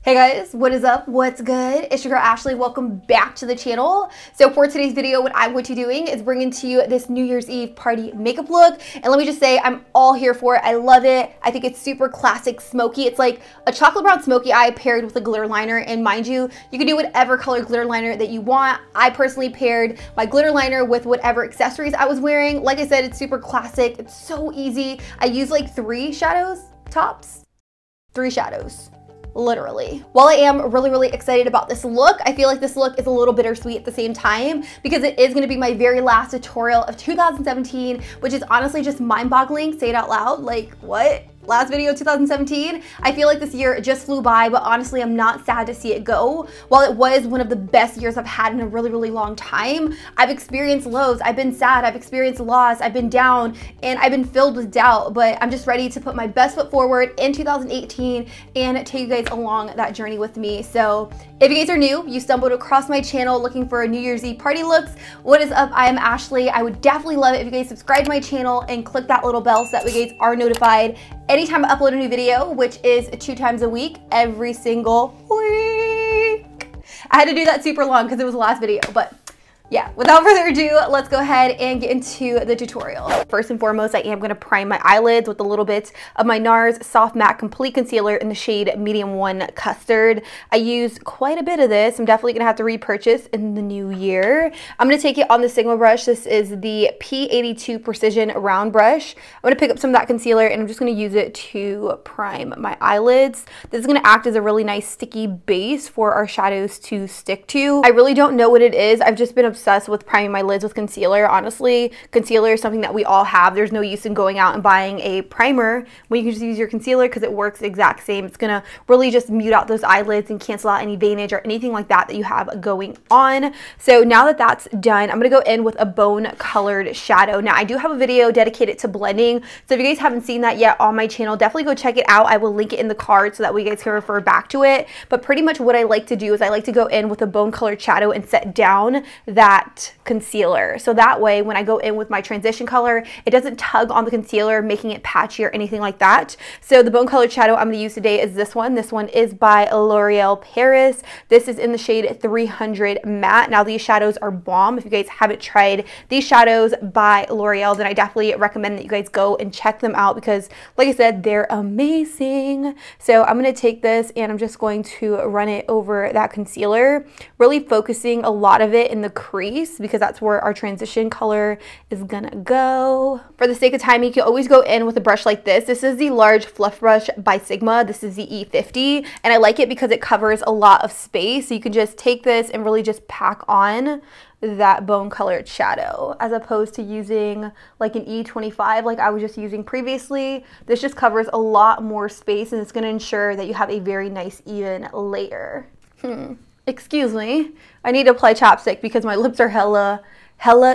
Hey guys, what is up? What's good? It's your girl Ashley. Welcome back to the channel. So for today's video, what I'm going to be doing is bringing to you this New Year's Eve party makeup look. And let me just say, I'm all here for it. I love it. I think it's super classic smoky. It's like a chocolate brown smoky eye paired with a glitter liner. And mind you, you can do whatever color glitter liner that you want. I personally paired my glitter liner with whatever accessories I was wearing. Like I said, it's super classic. It's so easy. I use like 3 shadows tops. 3 shadows. Literally. While I am really excited about this look, I feel like this look is a little bittersweet at the same time because it is going to be my very last tutorial of 2017, which is honestly just mind-boggling. Say it out loud. Like, what? Last video 2017. I feel like this year just flew by, but honestly, I'm not sad to see it go. While it was one of the best years I've had in a really long time, I've experienced lows, I've been sad, I've experienced loss, I've been down, and I've been filled with doubt, but I'm just ready to put my best foot forward in 2018 and take you guys along that journey with me. So if you guys are new, you stumbled across my channel looking for New Year's Eve party looks, what is up? I am Ashley. I would definitely love it if you guys subscribe to my channel and click that little bell so that way you guys are notified anytime I upload a new video, which is 2 times a week, every single week. I had to do that super long because it was the last video, but yeah, without further ado, let's go ahead and get into the tutorial. First and foremost, I am going to prime my eyelids with a little bit of my NARS Soft Matte Complete Concealer in the shade Medium 1 Custard. I used quite a bit of this. I'm definitely going to have to repurchase in the new year. I'm going to take it on the Sigma brush. This is the P82 Precision Round Brush. I'm going to pick up some of that concealer and I'm just going to use it to prime my eyelids. This is going to act as a really nice sticky base for our shadows to stick to. I really don't know what it is. I've just been obsessed with priming my lids with concealer. Honestly, concealer is something that we all have. There's no use in going out and buying a primer when you can just use your concealer because it works the exact same. It's gonna really just mute out those eyelids and cancel out any veinage or anything like that that you have going on. So now that that's done, I'm gonna go in with a bone colored shadow. Now I do have a video dedicated to blending, so if you guys haven't seen that yet on my channel, definitely go check it out. I will link it in the card so that way you guys can refer back to it. But pretty much what I like to do is I like to go in with a bone colored shadow and set down that concealer. So that way, when I go in with my transition color, it doesn't tug on the concealer, making it patchy or anything like that. So the bone colored shadow I'm going to use today is this one. This one is by L'Oreal Paris. This is in the shade 300 Matte. Now these shadows are bomb. If you guys haven't tried these shadows by L'Oreal, then I definitely recommend that you guys go and check them out because, like I said, they're amazing. So I'm going to take this and I'm just going to run it over that concealer, really focusing a lot of it in the crease because that's where our transition color is gonna go. For the sake of time, you can always go in with a brush like this. This is the large fluff brush by Sigma. This is the E50 and I like it because it covers a lot of space. So you can just take this and really just pack on that bone colored shadow as opposed to using like an E25 like I was just using previously. This just covers a lot more space and it's going to ensure that you have a very nice even layer. Excuse me, I need to apply chapstick because my lips are hella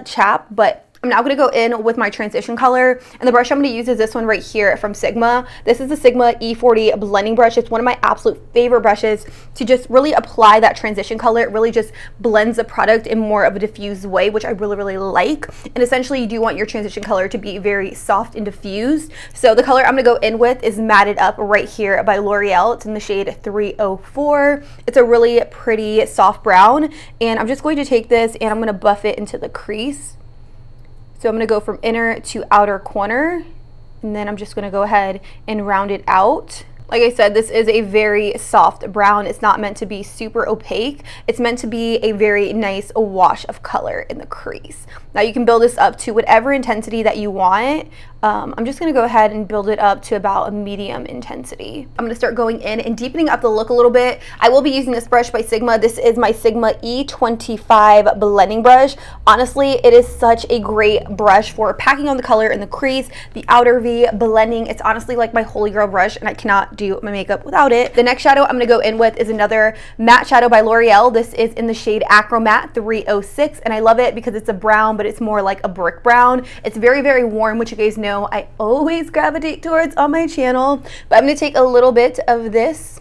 chapped, but I'm now going to go in with my transition color, and the brush I'm going to use is this one right here from Sigma. This is the Sigma E40 blending brush. It's one of my absolute favorite brushes to just really apply that transition color. It really just blends the product in more of a diffused way, which I really like. And essentially, you do want your transition color to be very soft and diffused. So the color I'm going to go in with is Matted Up right here by L'Oreal. It's in the shade 304. It's a really pretty soft brown, and I'm just going to take this and I'm going to buff it into the crease. So I'm going to go from inner to outer corner, and then I'm just going to go ahead and round it out. Like I said, this is a very soft brown. It's not meant to be super opaque. It's meant to be a very nice wash of color in the crease. Now you can build this up to whatever intensity that you want. I'm just going to go ahead and build it up to about a medium intensity. I'm going to start going in and deepening up the look a little bit. I will be using this brush by Sigma. This is my Sigma E25 blending brush. Honestly, it is such a great brush for packing on the color in the crease, the outer V, blending. It's honestly like my holy grail brush, and I cannot do my makeup without it. The next shadow I'm going to go in with is another matte shadow by L'Oreal. This is in the shade Acro Matte 306, and I love it because it's a brown, but it's more like a brick brown. It's very warm, which you guys know I always gravitate towards on my channel. But I'm going to take a little bit of this,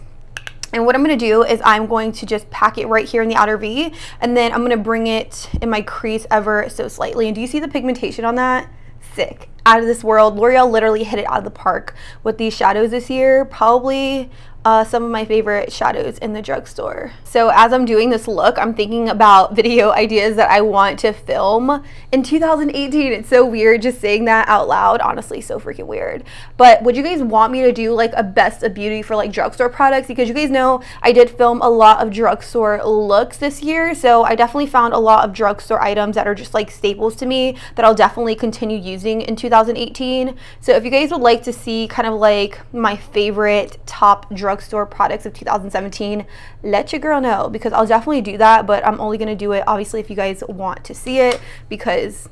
and what I'm going to do is I'm going to just pack it right here in the outer V, and then I'm going to bring it in my crease ever so slightly. And do you see the pigmentation on that? Sick. Out of this world. L'Oreal literally hit it out of the park with these shadows this year. Probably some of my favorite shadows in the drugstore. So as I'm doing this look, I'm thinking about video ideas that I want to film in 2018. It's so weird just saying that out loud. Honestly, so freaking weird. But would you guys want me to do like a best of beauty for like drugstore products? Because you guys know I did film a lot of drugstore looks this year. So I definitely found a lot of drugstore items that are just like staples to me that I'll definitely continue using in 2018. So if you guys would like to see kind of like my favorite top drugstore products of 2017, let your girl know, because I'll definitely do that, but I'm only going to do it obviously if you guys want to see it, because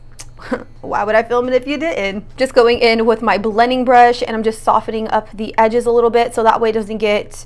why would I film it if you didn't? Just going in with my blending brush, and I'm just softening up the edges a little bit so that way it doesn't get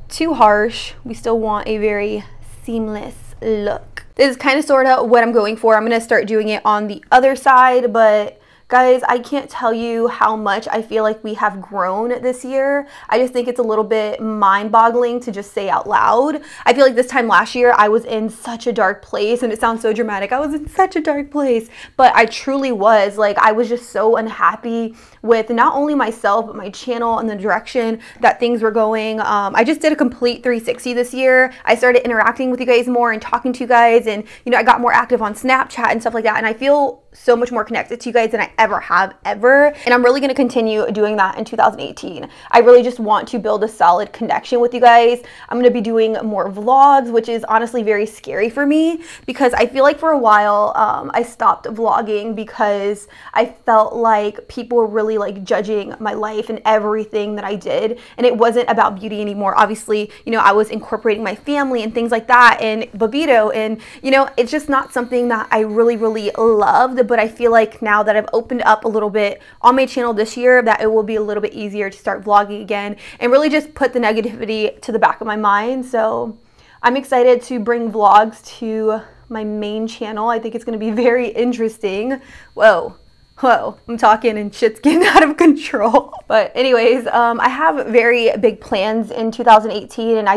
too harsh. We still want a very seamless look. This is kind of sort of what I'm going for. I'm going to start doing it on the other side, but guys, I can't tell you how much I feel like we have grown this year. I just think it's a little bit mind-boggling to just say out loud. I feel like this time last year, I was in such a dark place, and it sounds so dramatic. I was in such a dark place, but I truly was. Like, I was just so unhappy with not only myself, but my channel and the direction that things were going. I just did a complete 360 this year. I started interacting with you guys more and talking to you guys, and you know, I got more active on Snapchat and stuff like that, and I feel so much more connected to you guys than I ever have ever, and I'm really going to continue doing that in 2018. I really just want to build a solid connection with you guys. I'm going to be doing more vlogs, which is honestly very scary for me, because I feel like for a while I stopped vlogging because I felt like people were really like judging my life and everything that I did, and it wasn't about beauty anymore. Obviously, you know, I was incorporating my family and things like that, and Babito, and you know, it's just not something that I really loved. But I feel like now that I've opened up a little bit on my channel this year, that it will be a little bit easier to start vlogging again and really just put the negativity to the back of my mind. So I'm excited to bring vlogs to my main channel. I think it's going to be very interesting. Whoa, I'm talking and shit's getting out of control. But anyways, I have very big plans in 2018, and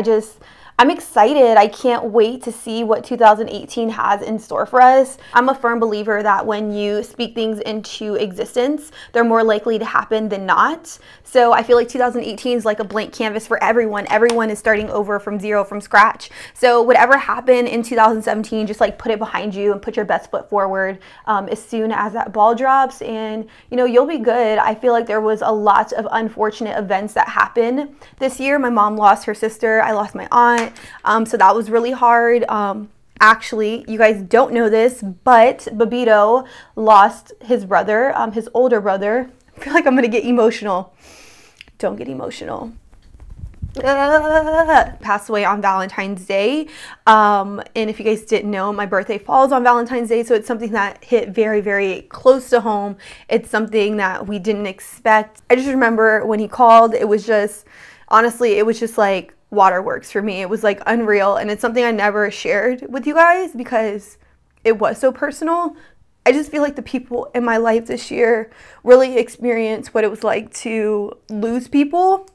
I'm excited. I can't wait to see what 2018 has in store for us. I'm a firm believer that when you speak things into existence, they're more likely to happen than not. So I feel like 2018 is like a blank canvas for everyone. Everyone is starting over from zero, from scratch. So whatever happened in 2017, just like put it behind you and put your best foot forward as soon as that ball drops, and you know, you'll be good. I feel like there was a lot of unfortunate events that happened this year. My mom lost her sister. I lost my aunt. So that was really hard. Actually, you guys don't know this, but Babito lost his brother, his older brother. I feel like I'm gonna get emotional. Don't get emotional. Passed away on Valentine's Day. And if you guys didn't know, my birthday falls on Valentine's Day, so it's something that hit very close to home. It's something that we didn't expect. I just remember when he called, it was just, honestly, it was just like waterworks for me. It was like unreal, and it's something I never shared with you guys because it was so personal. I just feel like the people in my life this year really experienced what it was like to lose people.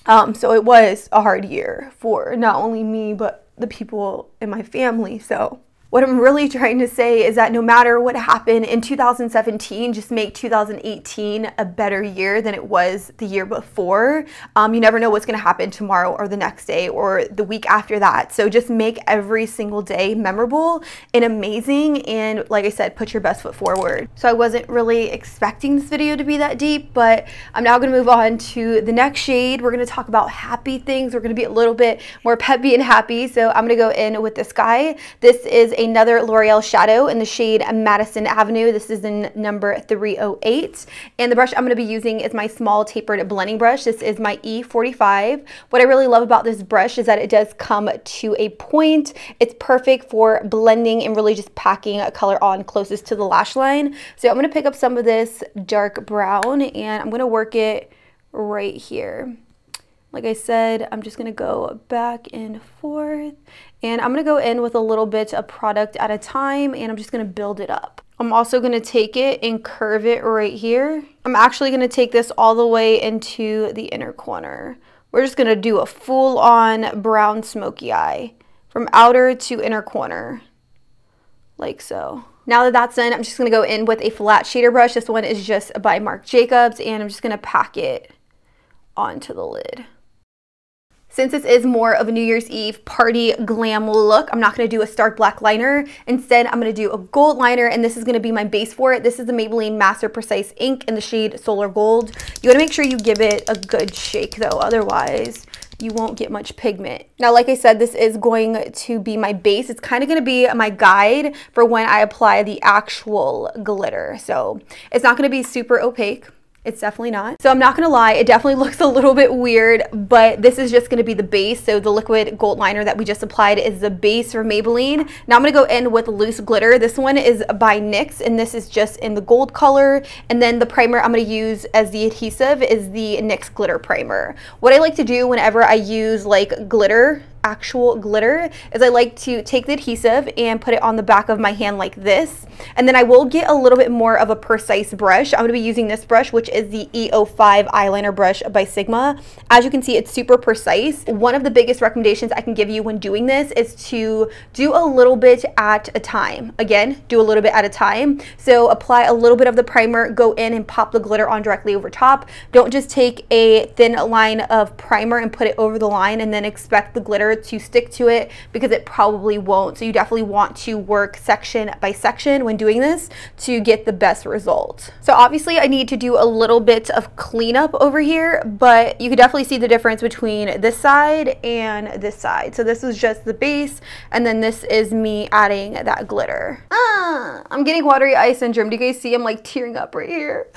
So it was a hard year for not only me, but the people in my family. So what I'm really trying to say is that no matter what happened in 2017, just make 2018 a better year than it was the year before. You never know what's going to happen tomorrow or the next day or the week after that. So just make every single day memorable and amazing. And like I said, put your best foot forward. So I wasn't really expecting this video to be that deep, but I'm now going to move on to the next shade. We're going to talk about happy things. We're going to be a little bit more peppy and happy. So I'm going to go in with this guy. This is another L'Oreal shadow in the shade Madison Avenue. This is in number 308. And the brush I'm going to be using is my small tapered blending brush. This is my E45. What I really love about this brush is that it does come to a point. It's perfect for blending and really just packing a color on closest to the lash line. So I'm going to pick up some of this dark brown and I'm going to work it right here. Like I said, I'm just going to go back and forth, and I'm going to go in with a little bit of product at a time, and I'm just going to build it up. I'm also going to take it and curve it right here. I'm actually going to take this all the way into the inner corner. We're just going to do a full-on brown smoky eye from outer to inner corner, like so. Now that that's done, I'm just going to go in with a flat shader brush. This one is just by Marc Jacobs, and I'm just going to pack it onto the lid. Since this is more of a New Year's Eve party glam look, I'm not going to do a stark black liner. Instead, I'm going to do a gold liner, and this is going to be my base for it. This is the Maybelline Master Precise Ink in the shade Solar Gold. You want to make sure you give it a good shake though, otherwise you won't get much pigment. Now, like I said, this is going to be my base. It's kind of going to be my guide for when I apply the actual glitter. So it's not going to be super opaque. It's definitely not. So I'm not gonna lie, it definitely looks a little bit weird, but this is just gonna be the base. So the liquid gold liner that we just applied is the base for Maybelline. Now I'm gonna go in with loose glitter. This one is by NYX, and this is just in the gold color. And then the primer I'm gonna use as the adhesive is the NYX glitter primer. What I like to do whenever I use like glitter, actual glitter, is I like to take the adhesive and put it on the back of my hand like this, and then I will get a little bit more of a precise brush. I'm going to be using this brush, which is the E05 eyeliner brush by Sigma. As you can see, it's super precise. One of the biggest recommendations I can give you when doing this is to do a little bit at a time. Again, do a little bit at a time. So apply a little bit of the primer, go in and pop the glitter on directly over top. Don't just take a thin line of primer and put it over the line and then expect the glitter to stick to it, because it probably won't. So you definitely want to work section by section when doing this to get the best result. So obviously I need to do a little bit of cleanup over here, but you can definitely see the difference between this side and this side. So this is just the base, and then this is me adding that glitter. I'm getting watery eye syndrome. Do you guys see I'm like tearing up right here?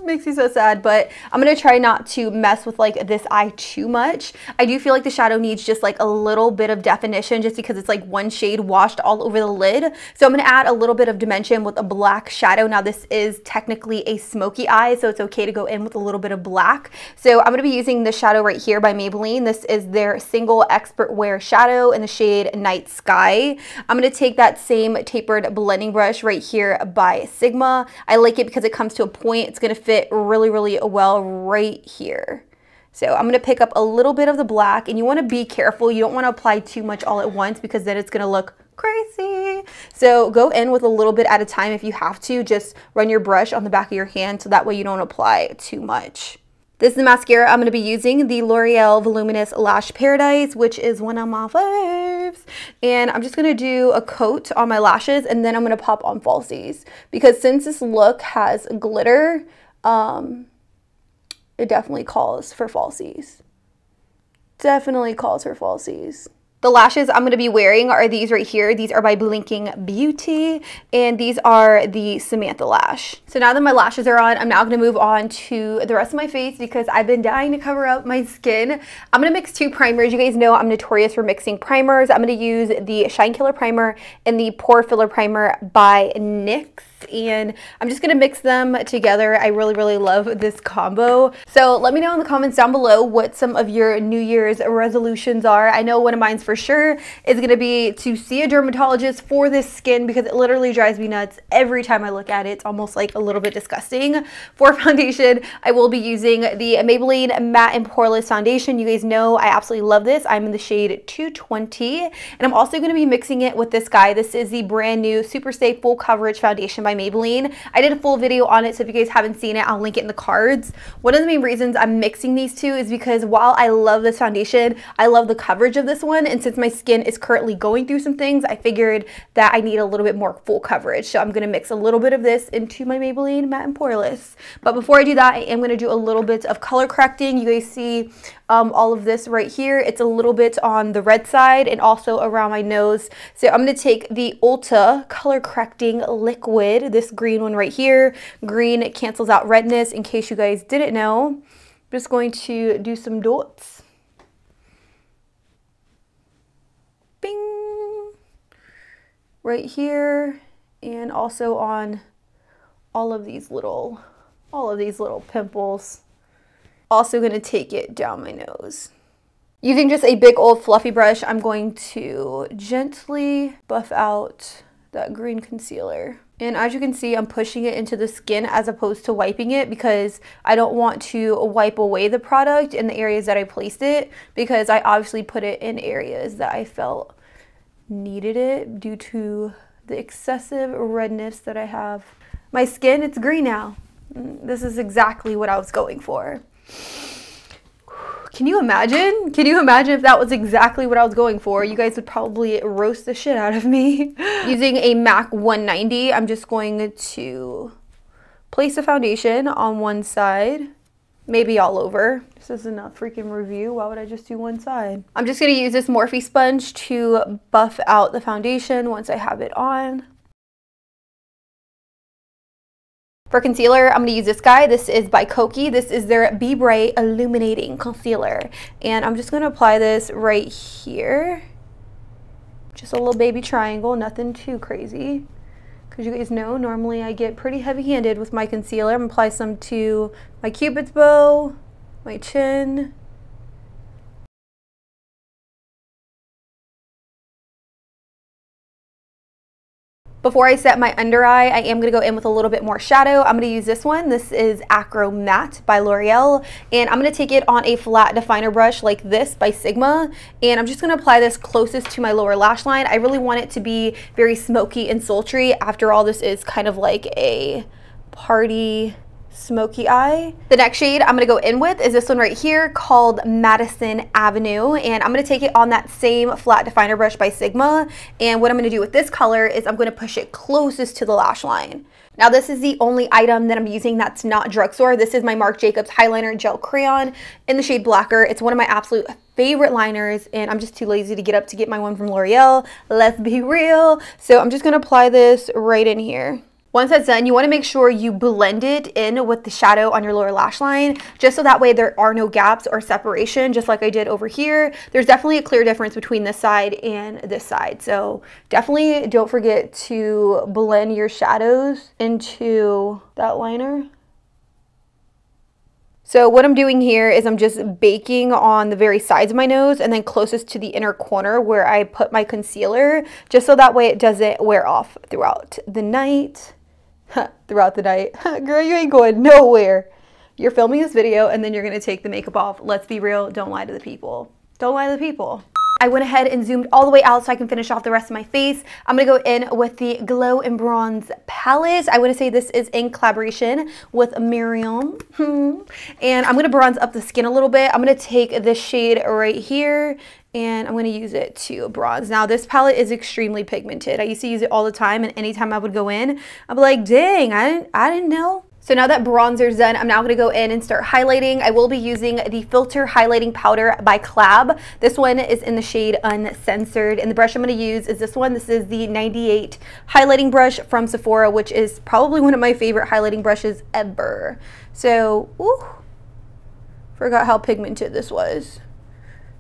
Makes me so sad, but I'm gonna try not to mess with like this eye too much. I do feel like the shadow needs just like a little bit of definition, just because it's like one shade washed all over the lid. So I'm gonna add a little bit of dimension with a black shadow. Now this is technically a smoky eye, so it's okay to go in with a little bit of black. So I'm gonna be using the shadow right here by Maybelline. This is their single expert wear shadow in the shade Night Sky. I'm gonna take that same tapered blending brush right here by Sigma. I like it because it comes to a point. It's gonna fit really well right here. So I'm going to pick up a little bit of the black, and you want to be careful. You don't want to apply too much all at once, because then it's going to look crazy. So go in with a little bit at a time if you have to. Just run your brush on the back of your hand so that way you don't apply too much. This is the mascara I'm going to be using, the L'Oreal Voluminous Lash Paradise, which is one of my faves. And I'm just going to do a coat on my lashes, and then I'm going to pop on falsies, because since this look has glitter, it definitely calls for falsies. Definitely calls for falsies. The lashes I'm going to be wearing are these right here. These are by Blinking Beauty, and these are the Samantha Lash. So now that my lashes are on, I'm now going to move on to the rest of my face, because I've been dying to cover up my skin. I'm going to mix two primers. You guys know I'm notorious for mixing primers. I'm going to use the Shine Killer Primer and the Pore Filler Primer by NYX, and I'm just going to mix them together. I really love this combo. So let me know in the comments down below what some of your New Year's resolutions are. I know one of mine's for sure is going to be to see a dermatologist for this skin, because it literally drives me nuts every time I look at it. It's almost like a little bit disgusting. For foundation, I will be using the Maybelline Matte and Poreless Foundation. You guys know I absolutely love this. I'm in the shade 220, and I'm also going to be mixing it with this guy. This is the brand new Super Stay Full Coverage Foundation by Maybelline. I did a full video on it, so if you guys haven't seen it, I'll link it in the cards. One of the main reasons I'm mixing these two is because while I love this foundation, I love the coverage of this one, and since my skin is currently going through some things, I figured that I need a little bit more full coverage. So I'm going to mix a little bit of this into my Maybelline Matte and Poreless. But before I do that, I am going to do a little bit of color correcting. You guys see all of this right here. It's a little bit on the red side and also around my nose. So I'm going to take the Ulta color correcting liquid, this green one right here. Green cancels out redness, in case you guys didn't know. I'm just going to do some dots. Bing! Right here, and also on all of these little pimples. Also going to take it down my nose. Using just a big old fluffy brush, I'm going to gently buff out that green concealer. And as you can see, I'm pushing it into the skin as opposed to wiping it, because I don't want to wipe away the product in the areas that I placed it, because I obviously put it in areas that I felt needed it due to the excessive redness that I have. My skin, it's green now. This is exactly what I was going for. Can you imagine? Can you imagine if that was exactly what I was going for? You guys would probably roast the shit out of me. Using a MAC 190, I'm just going to place the foundation on one side, maybe all over. This isn't a freaking review. Why would I just do one side? I'm just gonna use this Morphe sponge to buff out the foundation once I have it on. For concealer, I'm going to use this guy. This is by Koki. This is their Be Bright Illuminating Concealer. And I'm just going to apply this right here. Just a little baby triangle, nothing too crazy. Because you guys know, normally I get pretty heavy-handed with my concealer. I'm going to apply some to my Cupid's bow, my chin. Before I set my under eye, I am going to go in with a little bit more shadow. I'm going to use this one. This is Acro Matte by L'Oreal. And I'm going to take it on a flat definer brush like this by Sigma. And I'm just going to apply this closest to my lower lash line. I really want it to be very smoky and sultry. After all, this is kind of like a party smoky eye. The next shade I'm going to go in with is this one right here called Madison Avenue, and I'm going to take it on that same flat definer brush by Sigma. And what I'm going to do with this color is I'm going to push it closest to the lash line. Now this is the only item that I'm using that's not drugstore. This is my Marc Jacobs Highliner Gel Crayon in the shade Blacker. It's one of my absolute favorite liners, and I'm just too lazy to get up to get my one from L'Oreal. Let's be real. So I'm just going to apply this right in here. Once that's done, you want to make sure you blend it in with the shadow on your lower lash line, just so that way there are no gaps or separation, just like I did over here. There's definitely a clear difference between this side and this side. So definitely don't forget to blend your shadows into that liner. So what I'm doing here is I'm just baking on the very sides of my nose and then closest to the inner corner where I put my concealer, just so that way it doesn't wear off throughout the night. Throughout the night. Girl, you ain't going nowhere. You're filming this video and then you're going to take the makeup off. Let's be real. Don't lie to the people. Don't lie to the people. I went ahead and zoomed all the way out so I can finish off the rest of my face. I'm going to go in with the Glow and Bronze palette. I want to say this is in collaboration with Miriam. And I'm going to bronze up the skin a little bit. I'm going to take this shade right here and I'm going to use it to bronze. Now this palette is extremely pigmented. I used to use it all the time, and anytime I would go in, I'd be like, dang, I didn't know. So now that bronzer's done, I'm now going to go in and start highlighting. I will be using the Filter Highlighting Powder by Collab. This one is in the shade Uncensored, and the brush I'm going to use is this one. This is the 98 highlighting brush from Sephora, which is probably one of my favorite highlighting brushes ever. So, forgot how pigmented this was.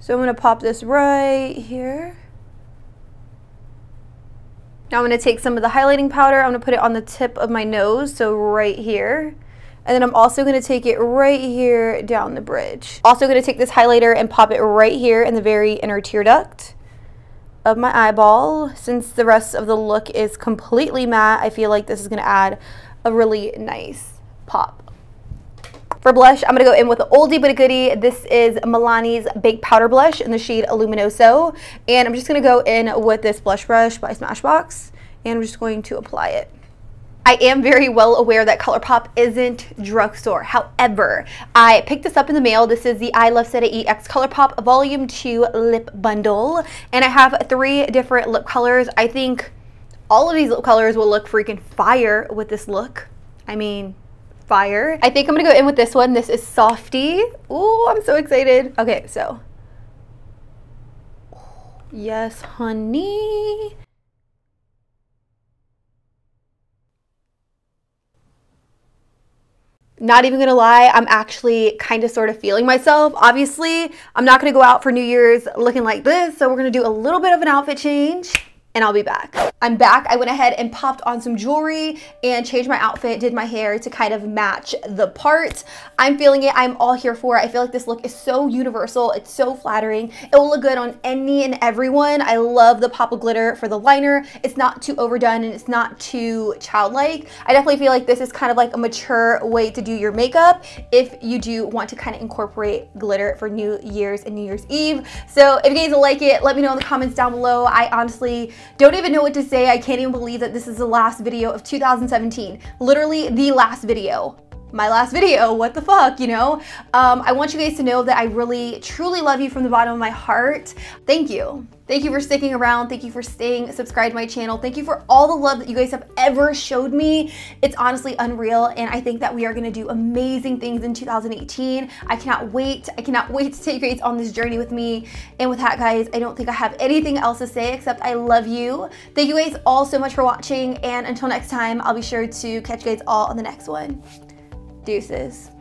So I'm going to pop this right here. Now I'm going to take some of the highlighting powder. I'm going to put it on the tip of my nose, so right here. And then I'm also going to take it right here down the bridge. Also going to take this highlighter and pop it right here in the very inner tear duct of my eyeball. Since the rest of the look is completely matte, I feel like this is going to add a really nice pop. For blush, I'm going to go in with an oldie but a goodie. This is Milani's Baked Powder Blush in the shade Luminoso. And I'm just going to go in with this blush brush by Smashbox. And I'm just going to apply it. I am very well aware that ColourPop isn't drugstore. However, I picked this up in the mail. This is the I Love Ceta EX ColourPop Volume 2 Lip Bundle. And I have 3 different lip colors. I think all of these lip colors will look freaking fire with this look. I mean, fire. I think I'm gonna go in with this one. This is Softy. Ooh, I'm so excited. Okay, so. Yes, honey. Not even gonna lie, I'm actually kind of sort of feeling myself. Obviously, I'm not gonna go out for New Year's looking like this, so we're gonna do a little bit of an outfit change. And I'll be back. I'm back. I went ahead and popped on some jewelry and changed my outfit, did my hair to kind of match the part. I'm feeling it. I'm all here for it. I feel like this look is so universal. It's so flattering. It will look good on any and everyone. I love the pop of glitter for the liner. It's not too overdone and it's not too childlike. I definitely feel like this is kind of like a mature way to do your makeup if you do want to kind of incorporate glitter for New Year's and New Year's Eve. So if you guys like it, let me know in the comments down below. I honestly don't even know what to say. I can't even believe that this is the last video of 2017. Literally the last video. my last video, what the fuck, you know? I want you guys to know that I really, truly love you from the bottom of my heart. Thank you. Thank you for sticking around. Thank you for staying subscribed to my channel. Thank you for all the love that you guys have ever showed me. It's honestly unreal, and I think that we are gonna do amazing things in 2018. I cannot wait. I cannot wait to take you guys on this journey with me. And with that, guys, I don't think I have anything else to say except I love you. Thank you guys all so much for watching, and until next time, I'll be sure to catch you guys all on the next one. Deuces.